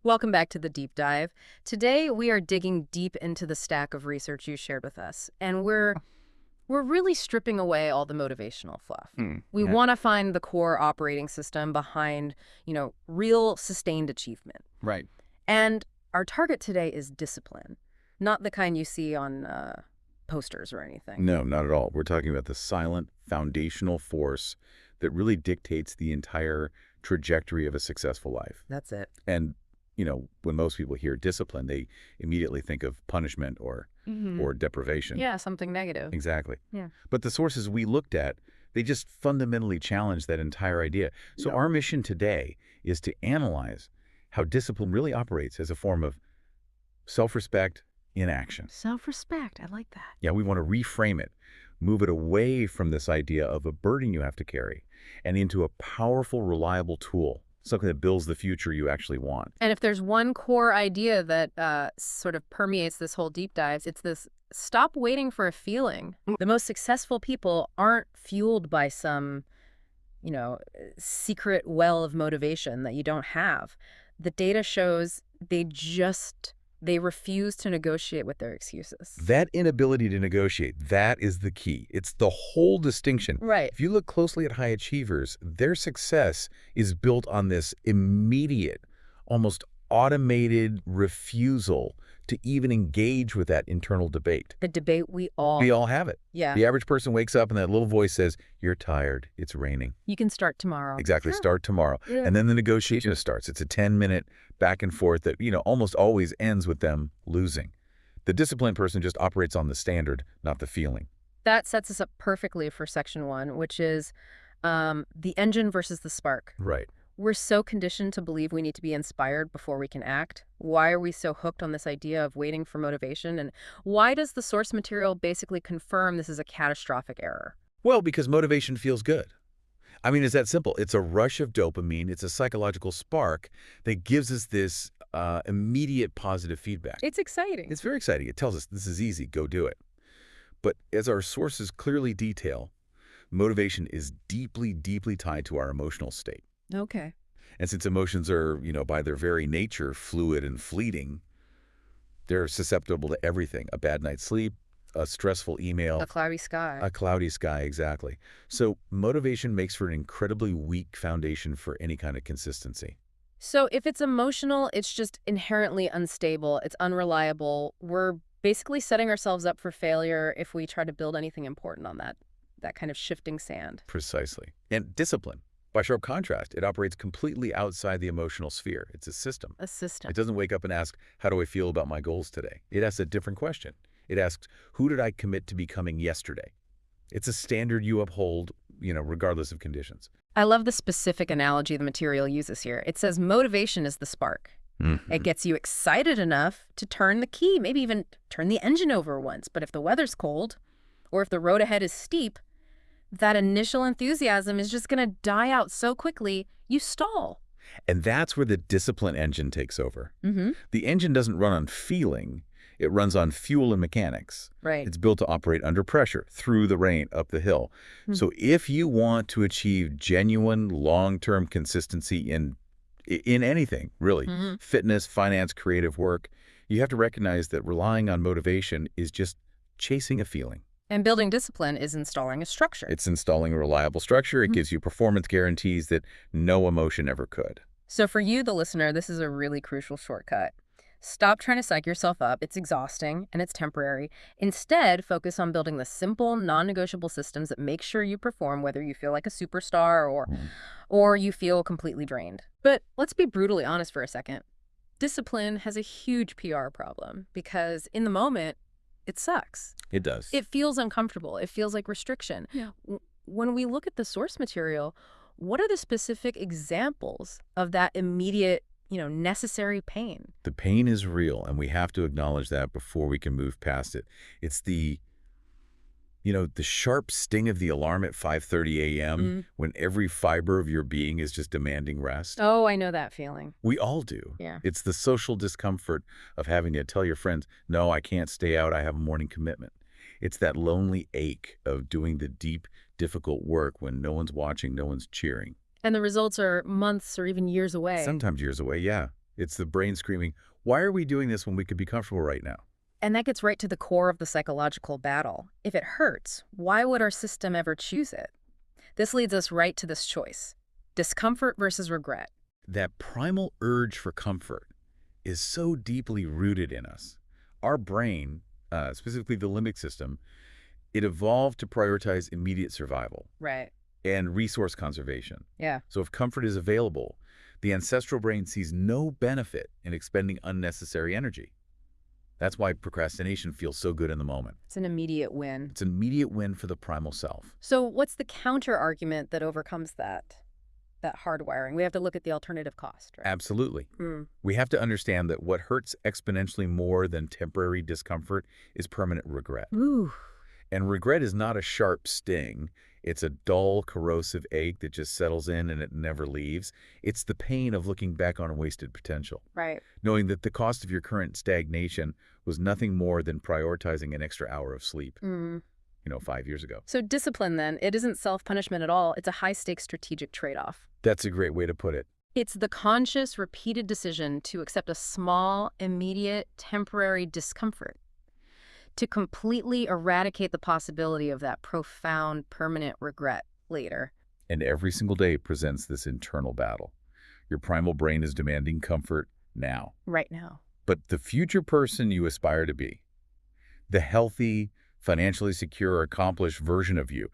Welcome back to the deep dive. Today we are digging deep into the stack of research you shared with us, and we're really stripping away all the motivational fluff. We Yeah. want to find the core operating system behind, real sustained achievement. Right. And our target today is discipline, not the kind you see on posters or anything. No, not at all. We're talking about the silent foundational force that really dictates the entire trajectory of a successful life. That's it. And, when most people hear discipline, they immediately think of punishment or deprivation. Yeah, something negative. Exactly. Yeah. But the sources we looked at, they just fundamentally challenge that entire idea. So our mission today is to analyze how discipline really operates as a form of self-respect in action. Self-respect. I like that. Yeah, we want to reframe it, move it away from this idea of a burden you have to carry and into a powerful, reliable tool, something that builds the future you actually want. And if there's one core idea that sort of permeates this whole deep dives, it's this: stop waiting for a feeling. The most successful people aren't fueled by some, secret well of motivation that you don't have. The data shows they refuse to negotiate with their excuses. That inability to negotiate, that is the key. It's the whole distinction. Right. If you look closely at high achievers, their success is built on this immediate, almost automated refusal to even engage with that internal debate. The debate we all have it. Yeah. The average person wakes up and that little voice says, "You're tired. It's raining." You can start tomorrow. Exactly. Sure. Start tomorrow. Yeah. And then the negotiation starts. It's a 10-minute back and forth that, almost always ends with them losing. The disciplined person just operates on the standard, not the feeling. That sets us up perfectly for section 1, which is the engine versus the spark. Right. We're so conditioned to believe we need to be inspired before we can act. Why are we so hooked on this idea of waiting for motivation? And why does the source material basically confirm this is a catastrophic error? Well, because motivation feels good. I mean, it's that simple. It's a rush of dopamine. It's a psychological spark that gives us this immediate positive feedback. It's exciting. It's very exciting. It tells us this is easy. Go do it. But as our sources clearly detail, motivation is deeply, deeply tied to our emotional state. Okay. And since emotions are, by their very nature, fluid and fleeting, they're susceptible to everything. A bad night's sleep, a stressful email. A cloudy sky. A cloudy sky, exactly. So motivation makes for an incredibly weak foundation for any kind of consistency. So if it's emotional, it's just inherently unstable. It's unreliable. We're basically setting ourselves up for failure if we try to build anything important on that kind of shifting sand. Precisely. And discipline. By sharp contrast, it operates completely outside the emotional sphere. It's a system. A system. It doesn't wake up and ask, how do I feel about my goals today? It asks a different question. It asks, who did I commit to becoming yesterday? It's a standard you uphold, regardless of conditions. I love the specific analogy the material uses here. It says motivation is the spark. It gets you excited enough to turn the key, maybe even turn the engine over once. But if the weather's cold, or if the road ahead is steep, that initial enthusiasm is just going to die out so quickly, you stall. And that's where the discipline engine takes over. Mm-hmm. The engine doesn't run on feeling. It runs on fuel and mechanics. Right. It's built to operate under pressure, through the rain, up the hill. So if you want to achieve genuine, long-term consistency in anything, really, fitness, finance, creative work, you have to recognize that relying on motivation is just chasing a feeling. And building discipline is installing a structure. It's installing a reliable structure. It gives you performance guarantees that no emotion ever could. So for you, the listener, this is a really crucial shortcut. Stop trying to psych yourself up. It's exhausting and it's temporary. Instead, focus on building the simple, non-negotiable systems that make sure you perform whether you feel like a superstar or you feel completely drained. But let's be brutally honest for a second. Discipline has a huge PR problem because in the moment, it sucks. It does. It feels uncomfortable. It feels like restriction. Yeah. When we look at the source material, what are the specific examples of that immediate, necessary pain? The pain is real, and we have to acknowledge that before we can move past it. It's the sharp sting of the alarm at 5:30 a.m. when every fiber of your being is just demanding rest. Oh, I know that feeling. We all do. Yeah. It's the social discomfort of having to tell your friends, no, I can't stay out. I have a morning commitment. It's that lonely ache of doing the deep, difficult work when no one's watching, no one's cheering. And the results are months or even years away. Sometimes years away, yeah. It's the brain screaming, why are we doing this when we could be comfortable right now? And that gets right to the core of the psychological battle. If it hurts, why would our system ever choose it? This leads us right to this choice: discomfort versus regret. That primal urge for comfort is so deeply rooted in us. Our brain, specifically the limbic system, it evolved to prioritize immediate survival Right. and resource conservation. Yeah. So if comfort is available, the ancestral brain sees no benefit in expending unnecessary energy. That's why procrastination feels so good in the moment. It's an immediate win. It's an immediate win for the primal self. So what's the counter argument that overcomes that hardwiring? We have to look at the alternative cost, right? Absolutely. Mm. We have to understand that what hurts exponentially more than temporary discomfort is permanent regret. Ooh. And regret is not a sharp sting. It's a dull, corrosive ache that just settles in and it never leaves. It's the pain of looking back on wasted potential, Right. knowing that the cost of your current stagnation was nothing more than prioritizing an extra hour of sleep, Mm. 5 years ago. So discipline, then, it isn't self-punishment at all. It's a high-stakes strategic trade-off. That's a great way to put it. It's the conscious, repeated decision to accept a small, immediate, temporary discomfort, to completely eradicate the possibility of that profound, permanent regret later. And every single day presents this internal battle. Your primal brain is demanding comfort now. Right now. But the future person you aspire to be, the healthy, financially secure, accomplished version of you,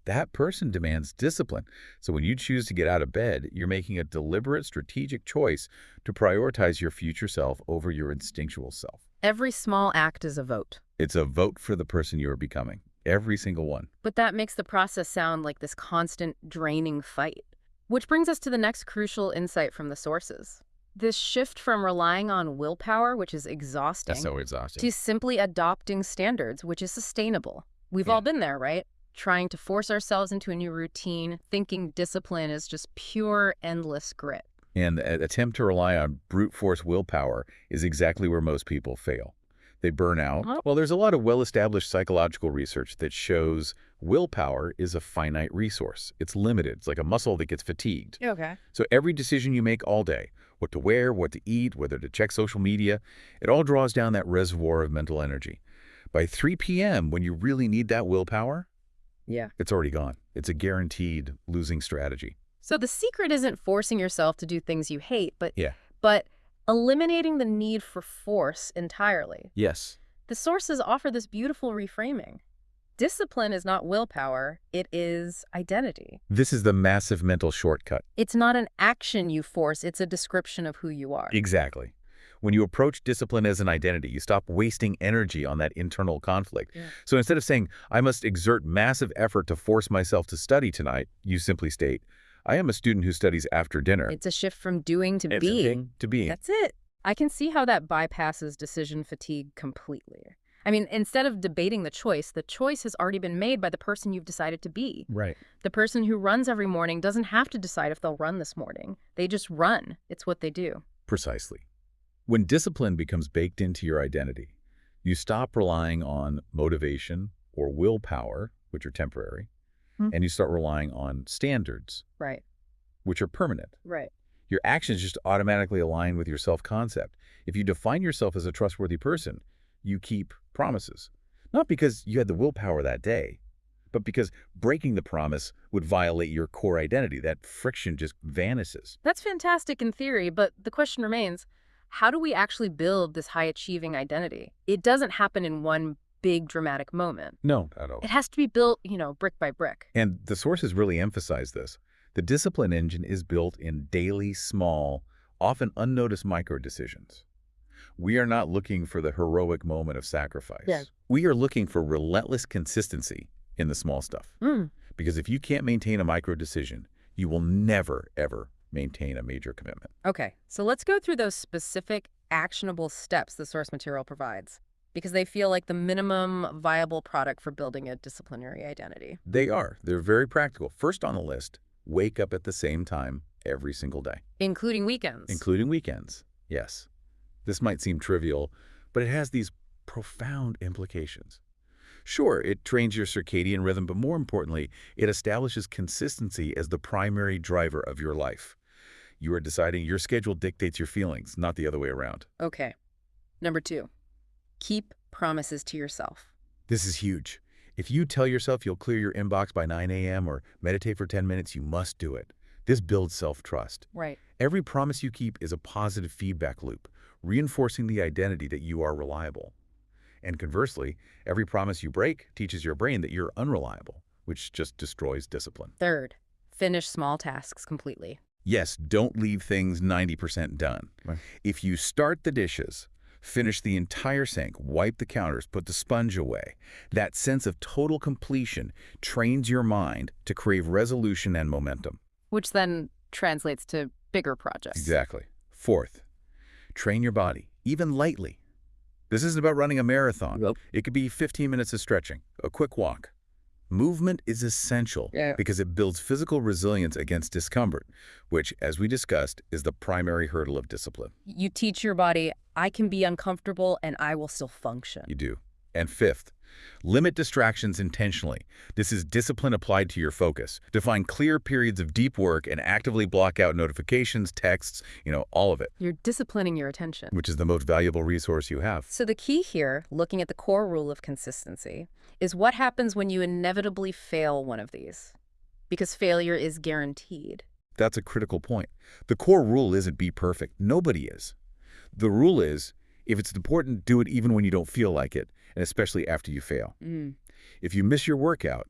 that person demands discipline. So when you choose to get out of bed, you're making a deliberate, strategic choice to prioritize your future self over your instinctual self. Every small act is a vote. It's a vote for the person you are becoming. Every single one. But that makes the process sound like this constant, draining fight. Which brings us to the next crucial insight from the sources. This shift from relying on willpower, which is exhausting, That's so exhausting. to simply adopting standards, which is sustainable. We've all been there, right? Trying to force ourselves into a new routine, thinking discipline is just pure, endless grit. And an attempt to rely on brute force willpower is exactly where most people fail. They burn out. Oh. Well, there's a lot of well-established psychological research that shows willpower is a finite resource. It's limited. It's like a muscle that gets fatigued. Okay. So every decision you make all day, what to wear, what to eat, whether to check social media, it all draws down that reservoir of mental energy. By 3 p.m., when you really need that willpower, Yeah. it's already gone. It's a guaranteed losing strategy. So the secret isn't forcing yourself to do things you hate, Yeah. but eliminating the need for force entirely. Yes. The sources offer this beautiful reframing. Discipline is not willpower, it is identity. This is the massive mental shortcut. It's not an action you force, it's a description of who you are. Exactly. When you approach discipline as an identity, you stop wasting energy on that internal conflict. Yeah. So instead of saying, I must exert massive effort to force myself to study tonight, you simply state, I am a student who studies after dinner. It's a shift from doing to It's being. to being. That's it. I can see how that bypasses decision fatigue completely. I mean, instead of debating the choice has already been made by the person you've decided to be. Right. The person who runs every morning doesn't have to decide if they'll run this morning. They just run. It's what they do. Precisely. When discipline becomes baked into your identity, you stop relying on motivation or willpower, which are temporary, and you start relying on standards, Right. which are permanent. Right. Your actions just automatically align with your self-concept. If you define yourself as a trustworthy person, you keep promises. Not because you had the willpower that day, but because breaking the promise would violate your core identity. That friction just vanishes. That's fantastic in theory, but the question remains, how do we actually build this high-achieving identity? It doesn't happen in one big dramatic moment. No, not at all. It has to be built, brick by brick. And the sources really emphasize this. The discipline engine is built in daily, small, often unnoticed micro-decisions. We are not looking for the heroic moment of sacrifice. Yeah. We are looking for relentless consistency in the small stuff. Because if you can't maintain a micro-decision, you will never, ever maintain a major commitment. Okay, so let's go through those specific, actionable steps the source material provides, because they feel like the minimum viable product for building a disciplinary identity. They are. They're very practical. First on the list, wake up at the same time every single day. Including weekends. Including weekends, yes. This might seem trivial, but it has these profound implications. Sure, it trains your circadian rhythm, but more importantly, it establishes consistency as the primary driver of your life. You are deciding your schedule dictates your feelings, not the other way around. Okay. Number 2, keep promises to yourself. This is huge. If you tell yourself you'll clear your inbox by 9 a.m. or meditate for 10 minutes, you must do it. This builds self-trust. Right. Every promise you keep is a positive feedback loop, reinforcing the identity that you are reliable. And conversely, every promise you break teaches your brain that you're unreliable, which just destroys discipline. Third, finish small tasks completely. Yes, don't leave things 90% done. Right. If you start the dishes, finish the entire sink, wipe the counters, put the sponge away, that sense of total completion trains your mind to crave resolution and momentum. Which then translates to bigger projects. Exactly. Fourth, train your body, even lightly. This isn't about running a marathon. Nope. It could be 15 minutes of stretching, a quick walk. Movement is essential because it builds physical resilience against discomfort, which, as we discussed, is the primary hurdle of discipline. You teach your body, I can be uncomfortable and I will still function. You do. And fifth, limit distractions intentionally. This is discipline applied to your focus. Define clear periods of deep work and actively block out notifications, texts, all of it, You're disciplining your attention. which is the most valuable resource you have. So the key here, looking at the core rule of consistency, is what happens when you inevitably fail one of these. Because failure is guaranteed. That's a critical point. The core rule isn't be perfect. Nobody is. The rule is, if it's important, do it even when you don't feel like it, and especially after you fail. If you miss your workout,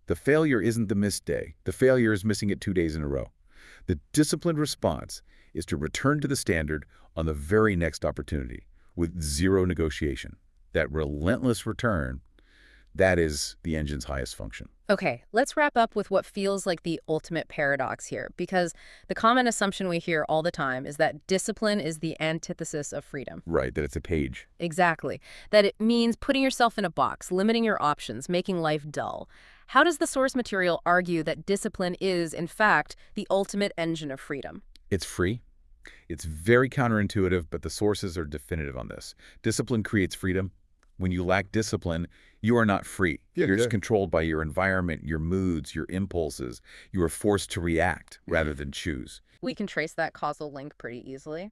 the failure isn't the missed day. The failure is missing it 2 days in a row. The disciplined response is to return to the standard on the very next opportunity with zero negotiation. That relentless return, that is the engine's highest function. Okay, let's wrap up with what feels like the ultimate paradox here, because the common assumption we hear all the time is that discipline is the antithesis of freedom. Right, that it's a page. Exactly. That it means putting yourself in a box, limiting your options, making life dull. How does the source material argue that discipline is, in fact, the ultimate engine of freedom? It's free. It's very counterintuitive, but the sources are definitive on this. Discipline creates freedom. When you lack discipline, you are not free. You're just controlled by your environment, your moods, your impulses. You are forced to react rather than choose. We can trace that causal link pretty easily.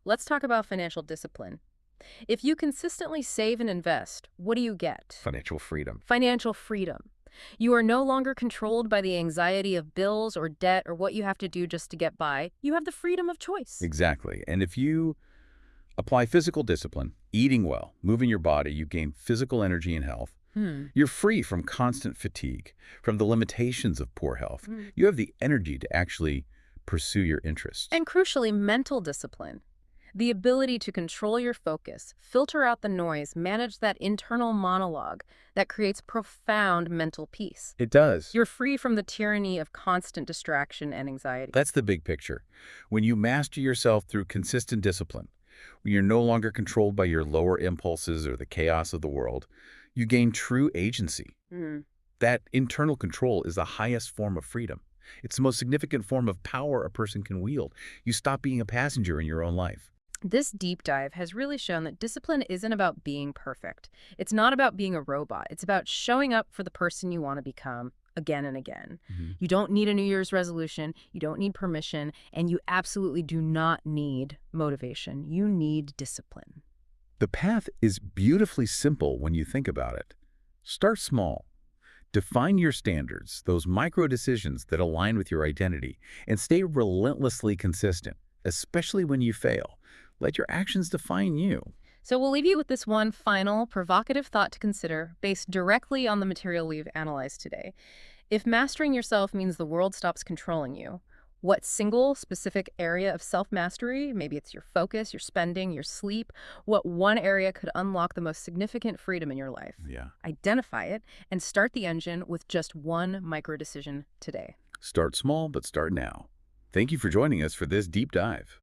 Let's talk about financial discipline. If you consistently save and invest, what do you get? Financial freedom. Financial freedom. You are no longer controlled by the anxiety of bills or debt or what you have to do just to get by. You have the freedom of choice. Exactly. And if you apply physical discipline, eating well, moving your body, you gain physical energy and health. You're free from constant fatigue, from the limitations of poor health. You have the energy to actually pursue your interests. And crucially, mental discipline. The ability to control your focus, filter out the noise, manage that internal monologue that creates profound mental peace. It does. You're free from the tyranny of constant distraction and anxiety. That's the big picture. When you master yourself through consistent discipline, when you're no longer controlled by your lower impulses or the chaos of the world, you gain true agency. That internal control is the highest form of freedom. It's the most significant form of power a person can wield. You stop being a passenger in your own life. This deep dive has really shown that discipline isn't about being perfect. It's not about being a robot. It's about showing up for the person you want to become again and again. You don't need a New Year's resolution. You don't need permission. And you absolutely do not need motivation. You need discipline. The path is beautifully simple when you think about it. Start small. Define your standards, those micro decisions that align with your identity, and stay relentlessly consistent, especially when you fail. Let your actions define you. So we'll leave you with this one final provocative thought to consider based directly on the material we've analyzed today. If mastering yourself means the world stops controlling you, what single specific area of self-mastery, maybe it's your focus, your spending, your sleep, what one area could unlock the most significant freedom in your life? Identify it and start the engine with just one micro decision today. Start small, but start now. Thank you for joining us for this deep dive.